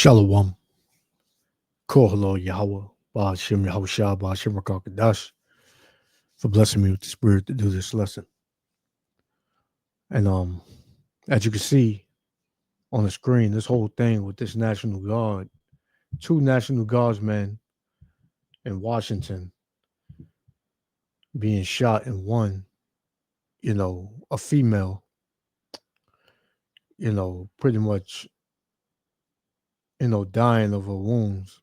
Shalom. Kohalo Yahweh. Ba'ashem Yahushua. Ba'ashem Rakakadash. For blessing me with the spirit to do this lesson. And as you can see on the screen, this whole thing with this National Guard, two National Guardsmen in Washington being shot and one, a female, pretty much, dying of her wounds.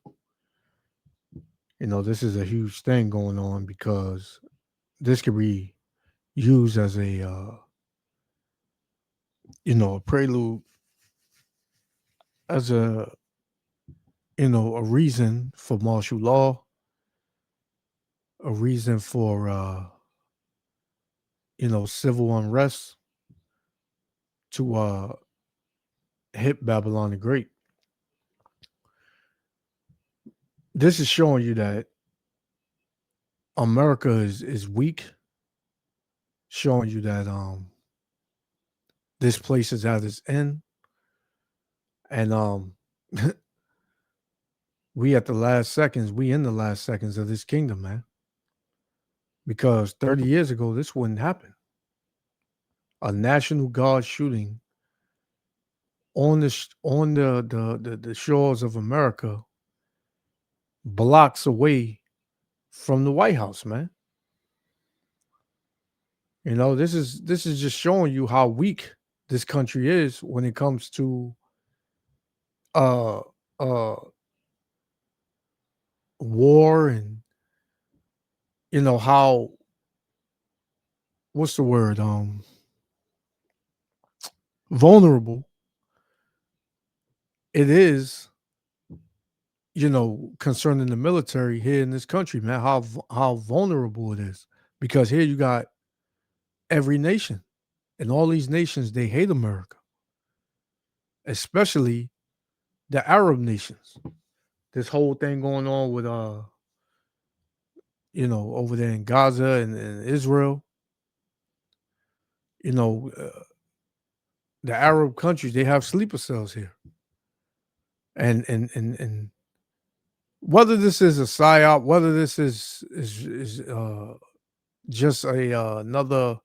This is a huge thing going on because this could be used as a prelude, as a reason for martial law, a reason for civil unrest to hit Babylon the Great. This is showing you that America is weak, showing you that this place is at its end, and we in the last seconds of this kingdom, man. Because 30 years ago, this wouldn't happen. A National Guard shooting on the shores of America, blocks away from the White House, man. This is just showing you how weak this country is when it comes to war, and how, what's the word, vulnerable it is, concerning the military here in this country, man. How vulnerable it is, because here you got every nation, and all these nations, they hate America, especially the Arab nations. This whole thing going on with over there in Gaza and Israel. The Arab countries, they have sleeper cells here. And whether this is a psyop, whether this is just another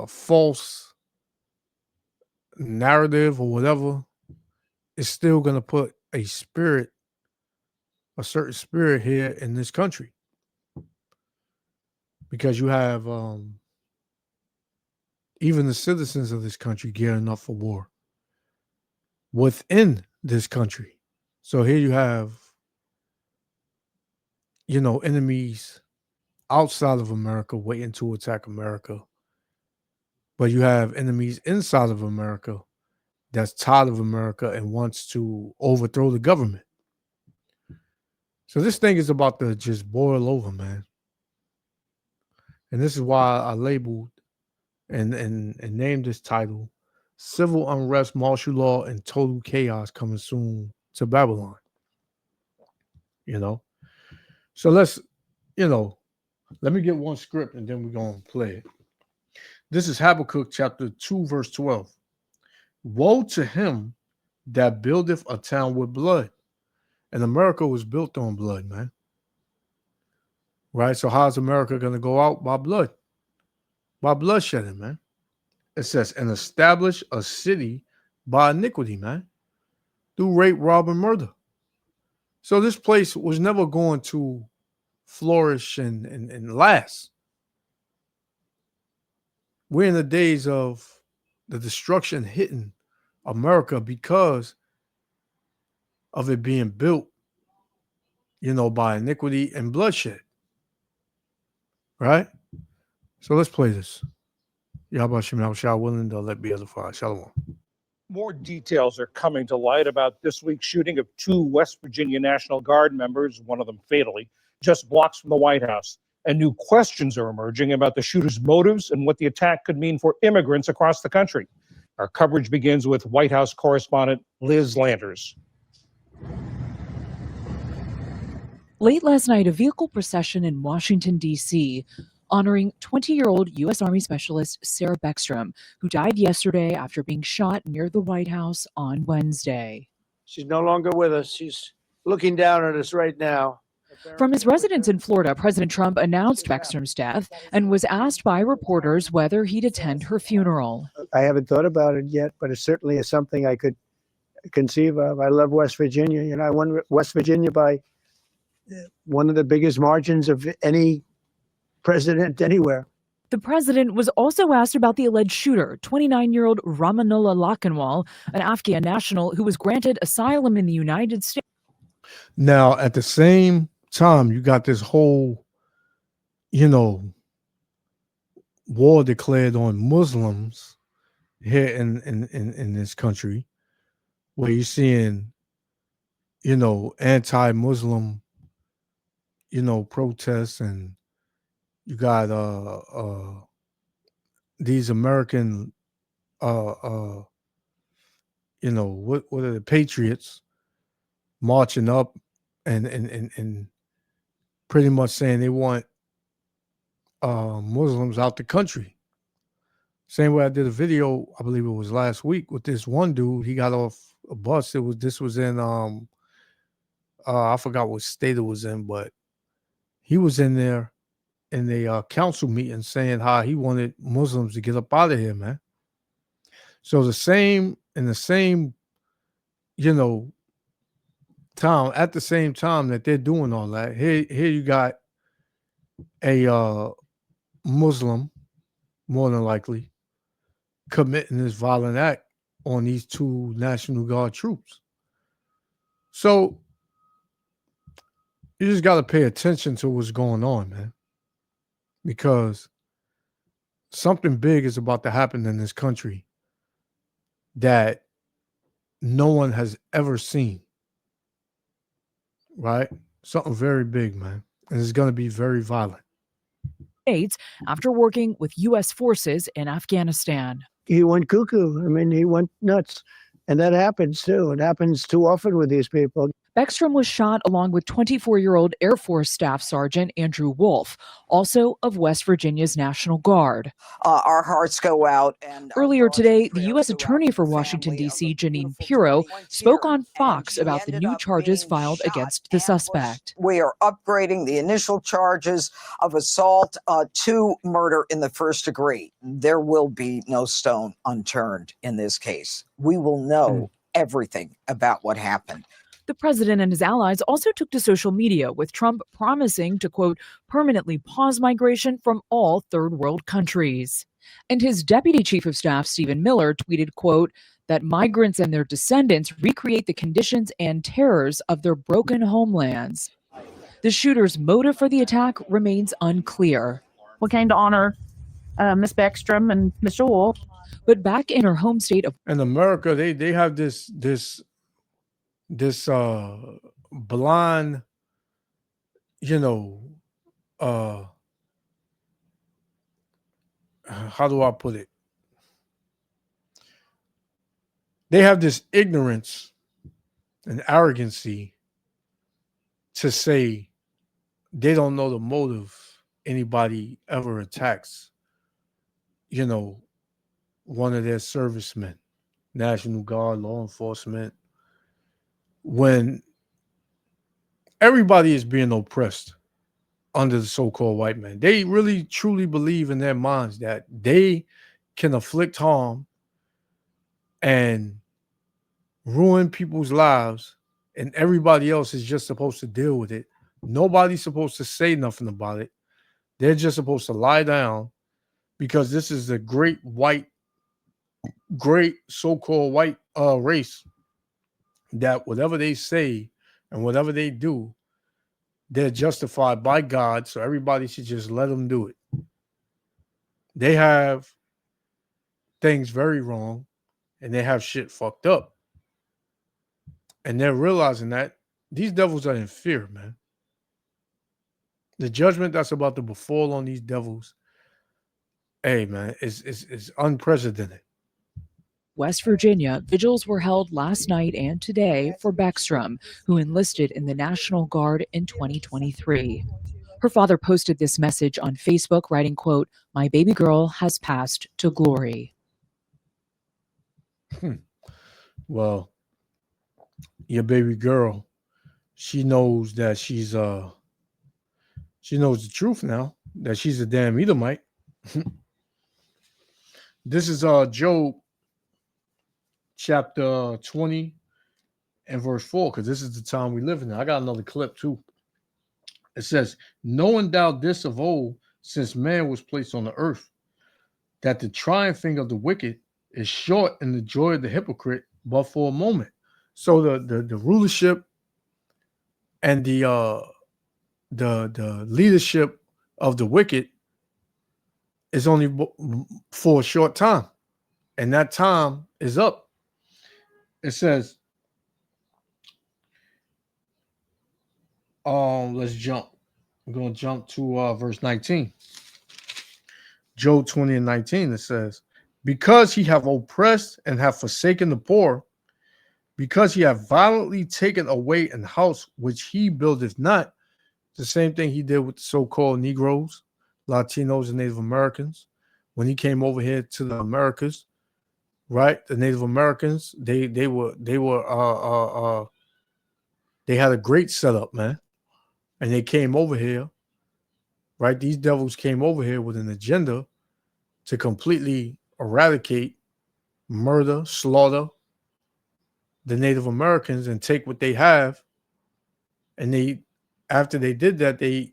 false narrative or whatever, it's still going to put a certain spirit here in this country, because you have even the citizens of this country gearing up for war within this country. So here you have enemies outside of America waiting to attack America, but you have enemies inside of America that's tired of America and wants to overthrow the government. So this thing is about to just boil over, man. And this is why I labeled and named this title, Civil Unrest, Martial Law, and Total Chaos Coming Soon to Babylon. So let's, let me get one script and then we're going to play it. This is Habakkuk chapter 2, verse 12. Woe to him that buildeth a town with blood. And America was built on blood, man. Right? So how's America going to go out? By blood. By bloodshedding, man. It says, and establish a city by iniquity, man. Through rape, rob, and murder. So this place was never going to flourish and last. We're in the days of the destruction hitting America because of it being built, by iniquity and bloodshed. Right? So let's play this. Yahweh Shem Yahushua willing to let be edified. Shalom. More details are coming to light about this week's shooting of two West Virginia National Guard members, one of them fatally, just blocks from the White House. And new questions are emerging about the shooter's motives and what the attack could mean for immigrants across the country. Our coverage begins with White House correspondent Liz Landers. Late last night, a vehicle procession in Washington, D.C. honoring 20-year-old U.S. Army Specialist Sarah Beckstrom, who died yesterday after being shot near the White House on Wednesday. She's no longer with us. She's looking down at us right now. From his residence in Florida, President Trump announced Beckstrom's death and was asked by reporters whether he'd attend her funeral. I haven't thought about it yet, but it certainly is something I could conceive of. I love West Virginia. You know, I won West Virginia by one of the biggest margins of any president anywhere. The president was also asked about the alleged shooter, 29-year-old Ramanullah Lakhanwal, an Afghan national who was granted asylum in the United States. Now, at the same time, you got this whole, war declared on Muslims here in this country, where you're seeing, anti-Muslim, protests, and you got these American, what are the patriots marching up and pretty much saying they want Muslims out the country. Same way I did a video, I believe it was last week, with this one dude. He got off a bus. This was in I forgot what state it was in, but he was in there in the council meeting saying how he wanted Muslims to get up out of here, man. So in the same, time, at the same time that they're doing all that, here you got a Muslim, more than likely, committing this violent act on these two National Guard troops. So you just got to pay attention to what's going on, man, because something big is about to happen in this country that no one has ever seen, right? Something very big, man, and it's going to be very violent. After working with U.S. forces in Afghanistan. He went cuckoo. I mean, he went nuts. And that happens too. It happens too often with these people. Beckstrom was shot along with 24-year-old Air Force Staff Sergeant Andrew Wolf, also of West Virginia's National Guard. Our hearts go out. And earlier today, the U.S. Attorney for Washington, D.C., Janine Pirro, spoke on Fox about the new charges filed against the suspect. We are upgrading the initial charges of assault to murder in the first degree. There will be no stone unturned in this case. We will know everything about what happened. The president and his allies also took to social media, with Trump promising to, quote, permanently pause migration from all third world countries. And his deputy chief of staff, Stephen Miller, tweeted, quote, that migrants and their descendants recreate the conditions and terrors of their broken homelands. The shooter's motive for the attack remains unclear. We came to honor Ms. Beckstrom and Mr. Wolf. But back in her home state of America, they have this blind, how do I put it? They have this ignorance and arrogancy to say they don't know the motive anybody ever attacks, one of their servicemen, National Guard, law enforcement, when everybody is being oppressed under the so-called white man. They really truly believe in their minds that they can inflict harm and ruin people's lives, and everybody else is just supposed to deal with it. Nobody's supposed to say nothing about it. They're just supposed to lie down, because this is a great so-called white race that whatever they say and whatever they do, they're justified by God, so everybody should just let them do it. They have things very wrong, and they have shit fucked up. And they're realizing that these devils are in fear, man. The judgment that's about to befall on these devils, hey, man, is unprecedented. West Virginia, vigils were held last night and today for Beckstrom, who enlisted in the National Guard in 2023. Her father posted this message on Facebook, writing, quote, "My baby girl has passed to glory." Well, your baby girl, she knows that she knows the truth now, that she's a damn Edomite. This is Job chapter 20 and verse 4, because this is the time we live in. I got another clip too. It says, knowing thou this of old, since man was placed on the earth, that the triumphing of the wicked is short and the joy of the hypocrite but for a moment. So the rulership and the leadership of the wicked is only for a short time, and that time is up. It says, let's jump. I'm going to jump to verse 19. Job 20 and 19, it says, because he have oppressed and have forsaken the poor, because he have violently taken away an house which he buildeth not. The same thing he did with the so-called Negroes, Latinos, and Native Americans. When he came over here to the Americas, right? The Native Americans, they had a great setup, man. And they came over here, right? These devils came over here with an agenda to completely eradicate, murder, slaughter the Native Americans and take what they have. And after they did that, they,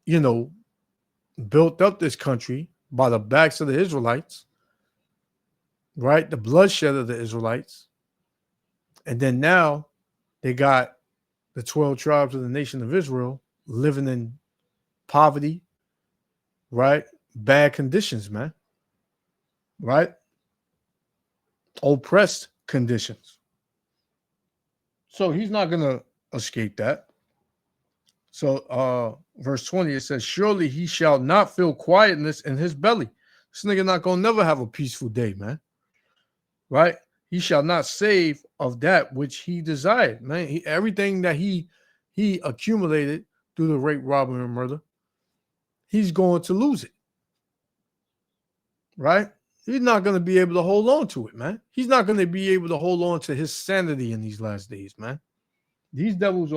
built up this country by the backs of the Israelites, right? The bloodshed of the Israelites. And then now they got the 12 tribes of the nation of Israel living in poverty, right? Bad conditions, man, right? Oppressed conditions. So he's not going to escape that. So verse 20, it says, surely he shall not feel quietness in his belly. This nigga not going to never have a peaceful day, man. Right? He shall not save of that which he desired, man. Everything that he accumulated through the rape, robbery, and murder, he's going to lose it. Right? He's not going to be able to hold on to it, man. He's not going to be able to hold on to his sanity in these last days, man. These devils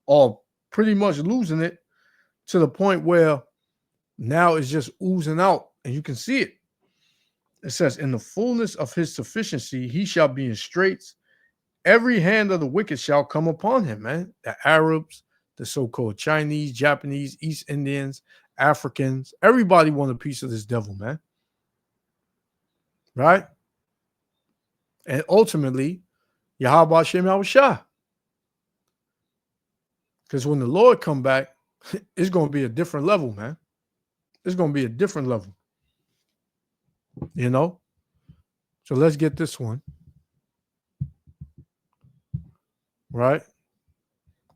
are pretty much losing it to the point where now it's just oozing out, and you can see it. It says, in the fullness of his sufficiency, he shall be in straits. Every hand of the wicked shall come upon him, man. The Arabs, the so-called Chinese, Japanese, East Indians, Africans, everybody want a piece of this devil, man. Right? And ultimately, Yahweh Shem Yahushua. Because when the Lord come back, it's going to be a different level, man. It's going to be a different level. So let's get this one. Right?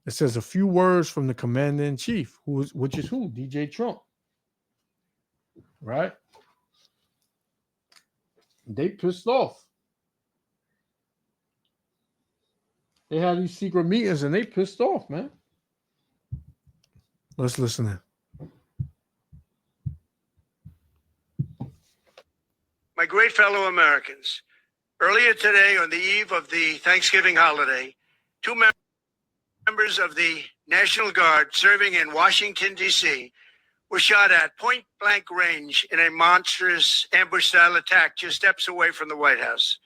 It says a few words from the commander-in-chief, which is who? DJ Trump. Right? They pissed off. They had these secret meetings and they pissed off, man. Let's listen in. My great fellow Americans, earlier today, on the eve of the Thanksgiving holiday, two members of the National Guard serving in Washington, D.C., were shot at point-blank range in a monstrous ambush-style attack just steps away from the White House.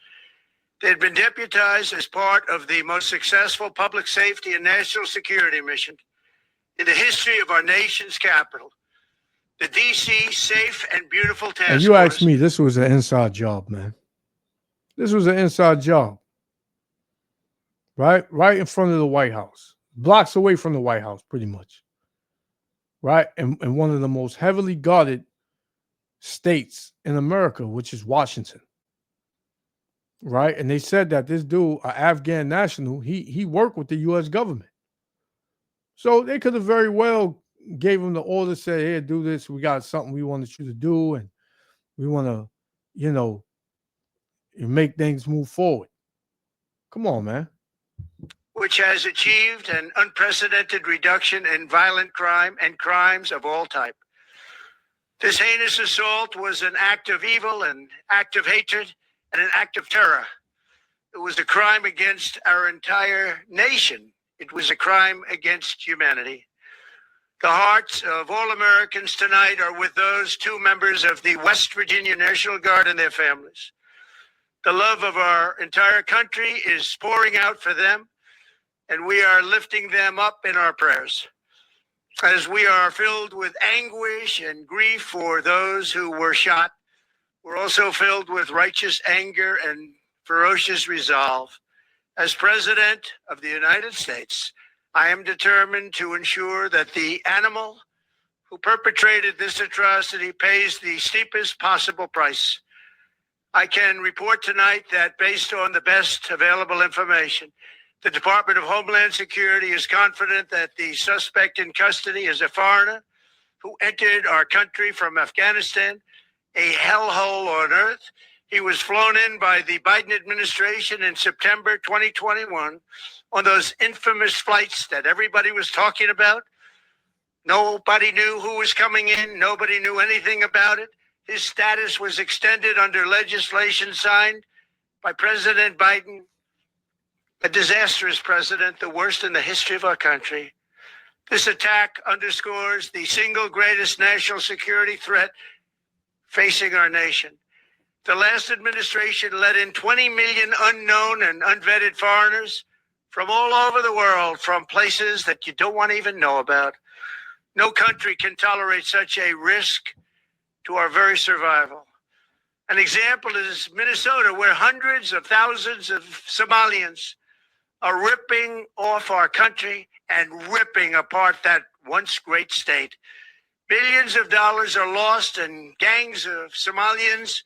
They had been deputized as part of the most successful public safety and national security mission in the history of our nation's capital. The D.C. Safe and Beautiful Task And you Force. asked me, this was an inside job, man. This was an inside job. Right in front of the White House. Blocks away from the White House, pretty much. Right? And one of the most heavily guarded states in America, which is Washington. Right? And they said that this dude, an Afghan national, he worked with the U.S. government. So they could have very well gave him the order, said, hey, do this. We got something we wanted you to do, and we want to, make things move forward. Come on, man. which has achieved an unprecedented reduction in violent crime and crimes of all type. This heinous assault was an act of evil, an act of hatred, and an act of terror. It was a crime against our entire nation. It was a crime against humanity. The hearts of all Americans tonight are with those two members of the West Virginia National Guard and their families. The love of our entire country is pouring out for them, and we are lifting them up in our prayers. As we are filled with anguish and grief for those who were shot, we're also filled with righteous anger and ferocious resolve. As President of the United States, I am determined to ensure that the animal who perpetrated this atrocity pays the steepest possible price. I can report tonight that based on the best available information, the Department of Homeland Security is confident that the suspect in custody is a foreigner who entered our country from Afghanistan, a hellhole on earth. He was flown in by the Biden administration in September 2021 on those infamous flights that everybody was talking about. Nobody knew who was coming in. Nobody knew anything about it. His status was extended under legislation signed by President Biden, a disastrous president, the worst in the history of our country. This attack underscores the single greatest national security threat facing our nation. The last administration let in 20 million unknown and unvetted foreigners from all over the world, from places that you don't want to even know about. No country can tolerate such a risk to our very survival. An example is Minnesota, where hundreds of thousands of Somalians are ripping off our country and ripping apart that once great state. Billions of dollars are lost, and gangs of Somalians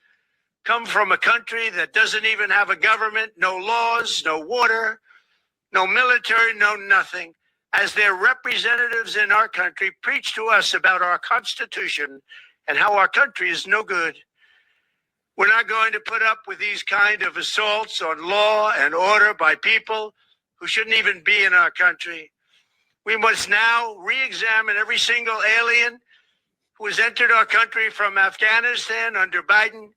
come from a country that doesn't even have a government, no laws, no water, no military, no nothing. As their representatives in our country preach to us about our Constitution and how our country is no good. We're not going to put up with these kind of assaults on law and order by people who shouldn't even be in our country. We must now re-examine every single alien who has entered our country from Afghanistan under Biden,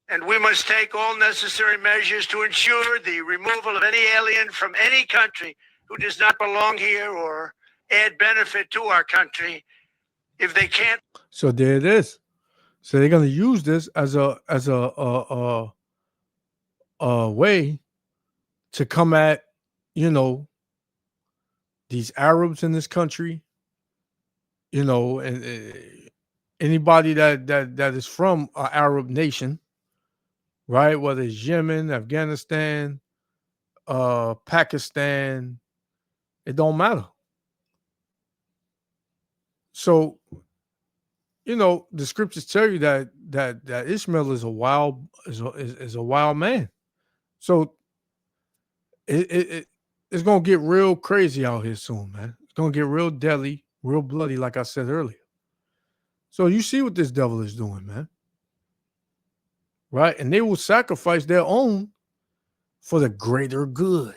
and we must take all necessary measures to ensure the removal of any alien from any country who does not belong here or add benefit to our country. If they can't. So there it is. So they're going to use this as a way to come at, these Arabs in this country, and anybody that is from an Arab nation, right? Whether it's Yemen, Afghanistan, Pakistan, it don't matter. So, the scriptures tell you that Ishmael is a wild man. So it's gonna get real crazy out here soon, man. It's gonna get real deadly, real bloody, like I said earlier. So you see what this devil is doing, man. Right? And they will sacrifice their own for the greater good.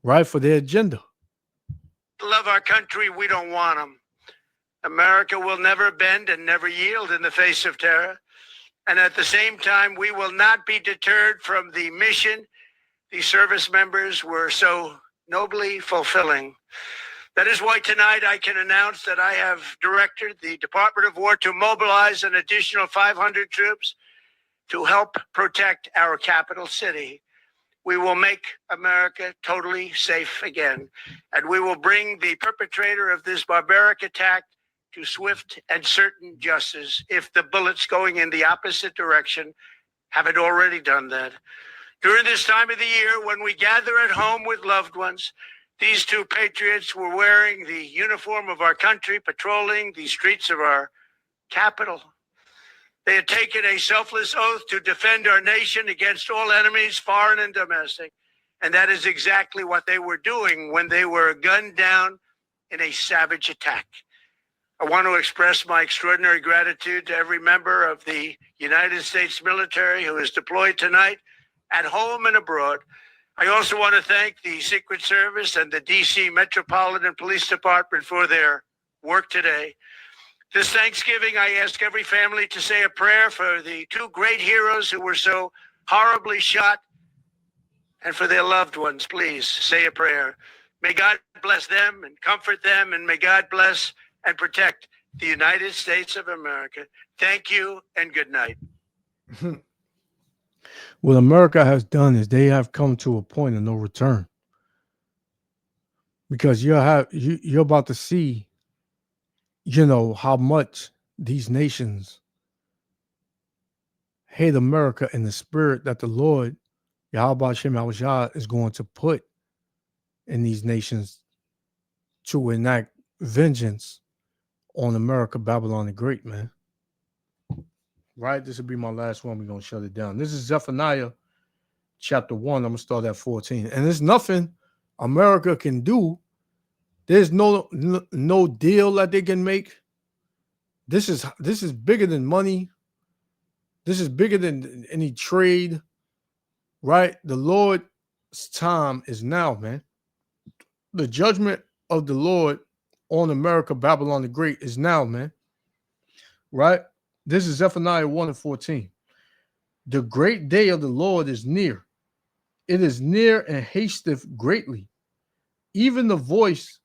Right? For their agenda. Love our country, we don't want them. America will never bend and never yield in the face of terror. And at the same time, we will not be deterred from the mission these service members were so nobly fulfilling. That is why tonight I can announce that I have directed the Department of War to mobilize an additional 500 troops to help protect our capital city. We will make America totally safe again, and we will bring the perpetrator of this barbaric attack to swift and certain justice if the bullets going in the opposite direction haven't already done that. During this time of the year, when we gather at home with loved ones, these two patriots were wearing the uniform of our country, patrolling the streets of our capital. They had taken a selfless oath to defend our nation against all enemies, foreign and domestic. And that is exactly what they were doing when they were gunned down in a savage attack. I want to express my extraordinary gratitude to every member of the United States military who is deployed tonight, at home and abroad. I also want to thank the Secret Service and the D.C. Metropolitan Police Department for their work today. This Thanksgiving, I ask every family to say a prayer for the two great heroes who were so horribly shot, and for their loved ones. Please say a prayer. May God bless them and comfort them, and may God bless and protect the United States of America. Thank you and good night. What America has done is they have come to a point of no return, because you're about to see, how much these nations hate America in the spirit that the Lord Yahweh Shem Yahushua is going to put in these nations to enact vengeance on America, Babylon the Great, man. Right? This will be my last one. We're going to shut it down. This is Zephaniah chapter 1. I'm going to start at 14. And there's nothing America can do. There's no deal that they can make. This is bigger than money. This is bigger than any trade. Right? The Lord's time is now, man. The judgment of the Lord on America, Babylon the Great, is now, man. Right? This is Zephaniah 1 and 14. The great day of the Lord is near. It is near and hasteth greatly. Even the voice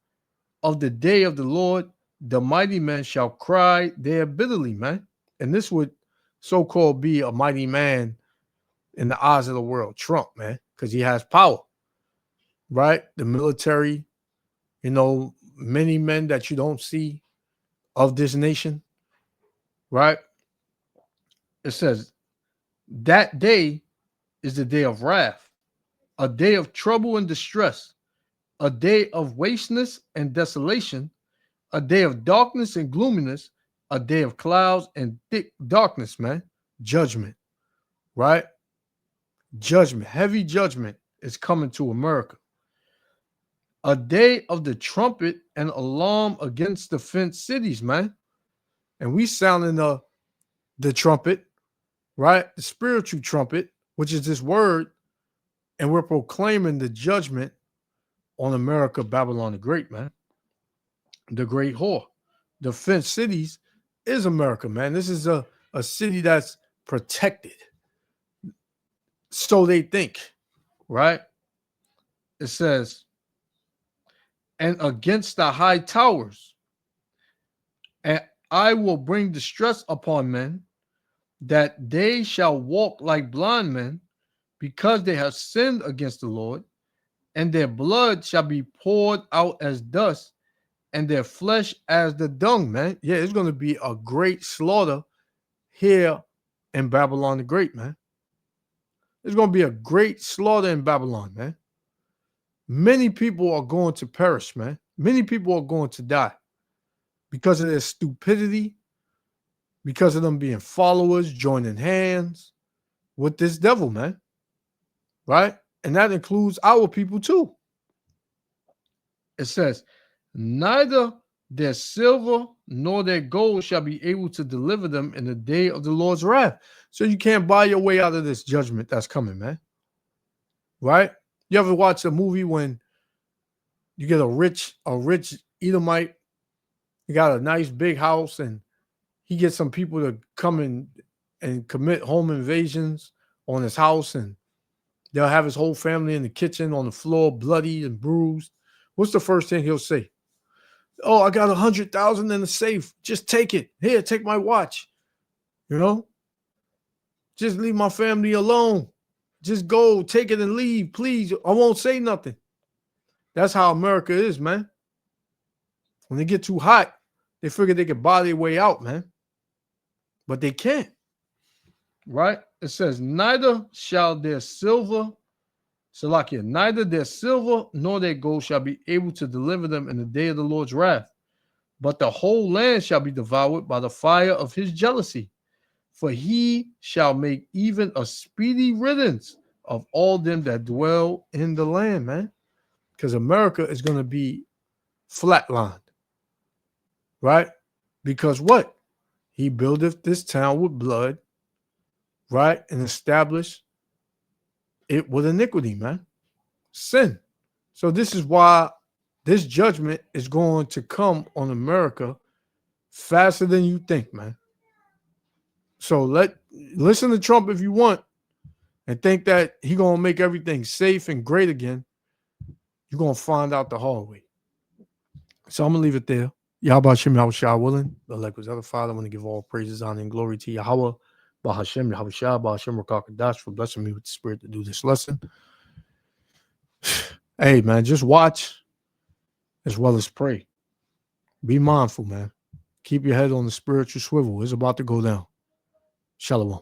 of the day of the Lord, the mighty men shall cry there bitterly, man. And this would so-called be a mighty man in the eyes of the world, Trump, man, because he has power. Right? The military, many men that you don't see of this nation. Right? It says, that day is the day of wrath, a day of trouble and distress, a day of wasteness and desolation, a day of darkness and gloominess, a day of clouds and thick darkness, man. Judgment, right? Judgment, heavy judgment is coming to America. A day of the trumpet and alarm against the fenced cities, man. And we sounding the trumpet, right? The spiritual trumpet, which is this word, and we're proclaiming the judgment on America, Babylon the Great, man. The great whore. The fenced cities is America, man. This is a city that's protected. So they think, right? It says, and against the high towers, and I will bring distress upon men, that they shall walk like blind men, because they have sinned against the Lord, and their blood shall be poured out as dust, and their flesh as the dung, man. Yeah, it's going to be a great slaughter here in Babylon the Great, man. There's going to be a great slaughter in Babylon, man. Many people are going to perish, man. Many people are going to die because of their stupidity, because of them being followers, joining hands with this devil, man. Right? And that includes our people too. It says, neither their silver nor their gold shall be able to deliver them in the day of the Lord's wrath. So you can't buy your way out of this judgment that's coming, man. Right? You ever watch a movie when you get a rich Edomite, he got a nice big house, and he gets some people to come in and commit home invasions on his house, and they'll have his whole family in the kitchen on the floor, bloody and bruised. What's the first thing he'll say? Oh, I got 100,000 in the safe. Just take it. Here, take my watch. Just leave my family alone. Just go, take it and leave, please. I won't say nothing. That's how America is, man. When they get too hot, they figure they can buy their way out, man. But they can't. Right? It says, neither shall their silver, Salakia, neither their silver nor their gold shall be able to deliver them in the day of the Lord's wrath. But the whole land shall be devoured by the fire of his jealousy. For he shall make even a speedy riddance of all them that dwell in the land, man. Because America is going to be flatlined. Right? Because what? He buildeth this town with blood, right? And established it with iniquity, man. sin. So this is why this judgment is going to come on America faster than you think, man. So listen to Trump if you want and think that he's going to make everything safe and great again. You're going to find out the hard way. So I'm going to leave it there. Yahweh Hashem, Yahweh Shah willing. But like was other Father, I want to give all praises, honor, and glory to Yahweh, Bahashem, Yahweh Shah, Bahashem, Rakakadash, for blessing me with the spirit to do this lesson. Hey, man, just watch as well as pray. Be mindful, man. Keep your head on the spiritual swivel. It's about to go down. Shalom.